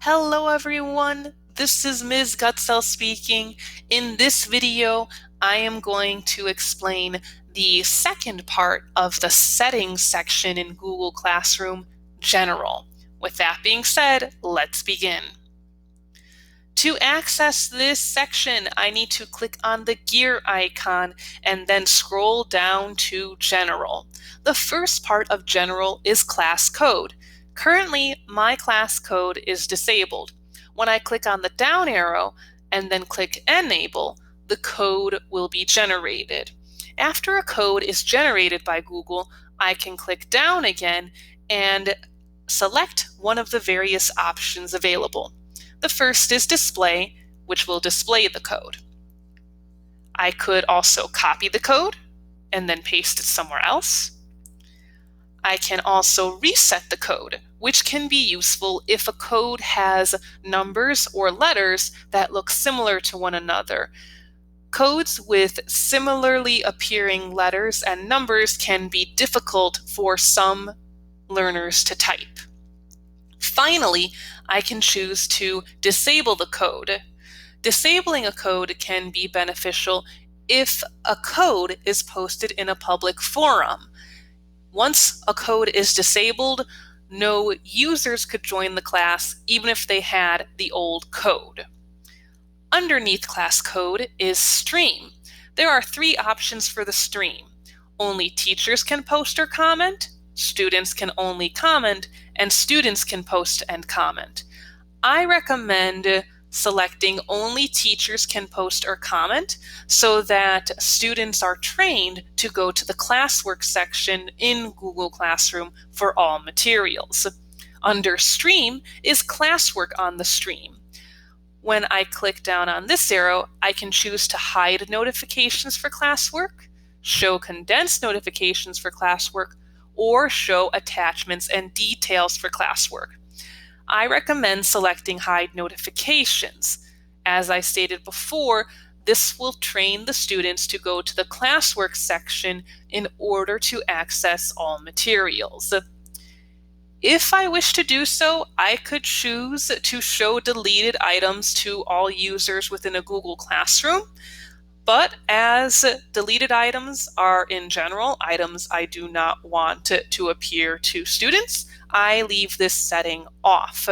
Hello everyone, this is Ms. Gutzell speaking. In this video, I am going to explain the second part of the settings section in Google Classroom, General. With that being said, let's begin. To access this section, I need to click on the gear icon and then scroll down to General. The first part of General is class code. Currently, my class code is disabled. When I click on the down arrow and then click Enable, the code will be generated. After a code is generated by Google, I can click down again and select one of the various options available. The first is Display, which will display the code. I could also copy the code and then paste it somewhere else. I can also reset the code, which can be useful if a code has numbers or letters that look similar to one another. Codes with similarly appearing letters and numbers can be difficult for some learners to type. Finally, I can choose to disable the code. Disabling a code can be beneficial if a code is posted in a public forum. Once a code is disabled, no users could join the class even if they had the old code. Underneath class code is Stream. There are three options for the stream. Only teachers can post or comment, students can only comment, and students can post and comment. I recommend selecting only teachers can post or comment so that students are trained to go to the classwork section in Google Classroom for all materials. Under Stream is classwork on the stream. When I click down on this arrow, I can choose to hide notifications for classwork, show condensed notifications for classwork, or show attachments and details for classwork. I recommend selecting Hide Notifications. As I stated before, this will train the students to go to the classwork section in order to access all materials. If I wish to do so, I could choose to show deleted items to all users within a Google Classroom. But as deleted items are in general items I do not want to appear to students, I leave this setting off.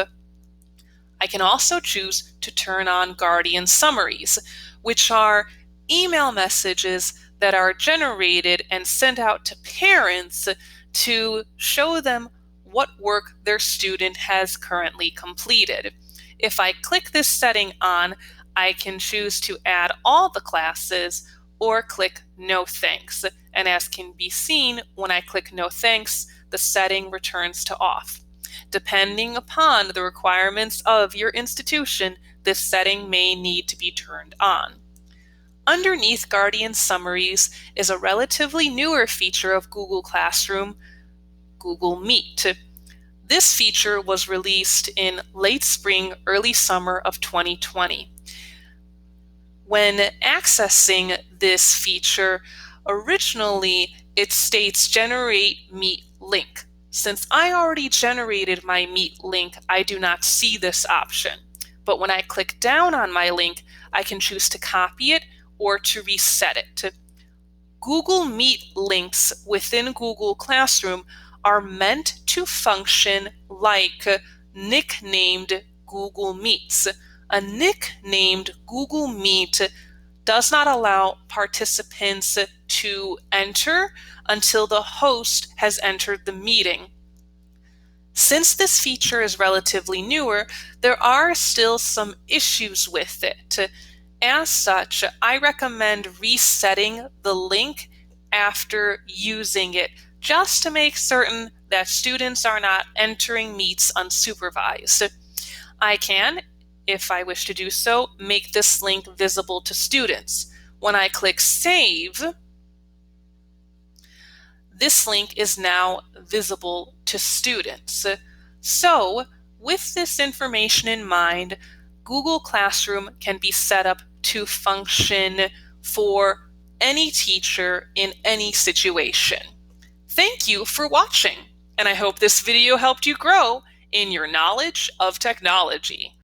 I can also choose to turn on Guardian Summaries, which are email messages that are generated and sent out to parents to show them what work their student has currently completed. If I click this setting on, I can choose to add all the classes or click No Thanks. And as can be seen, when I click No Thanks, the setting returns to off. Depending upon the requirements of your institution, this setting may need to be turned on. Underneath Guardian Summaries is a relatively newer feature of Google Classroom, Google Meet. This feature was released in late spring, early summer of 2020. When accessing this feature, originally it states Generate Meet Link. Since I already generated my Meet link, I do not see this option. But when I click down on my link, I can choose to copy it or to reset it. Google Meet links within Google Classroom are meant to function like nicknamed Google Meets. A nicknamed Google Meet does not allow participants to enter until the host has entered the meeting. Since this feature is relatively newer, there are still some issues with it. As such, I recommend resetting the link after using it, just to make certain that students are not entering meets unsupervised. I can, if I wish to do so, make this link visible to students. When I click Save, this link is now visible to students. So, with this information in mind, Google Classroom can be set up to function for any teacher in any situation. Thank you for watching, and I hope this video helped you grow in your knowledge of technology.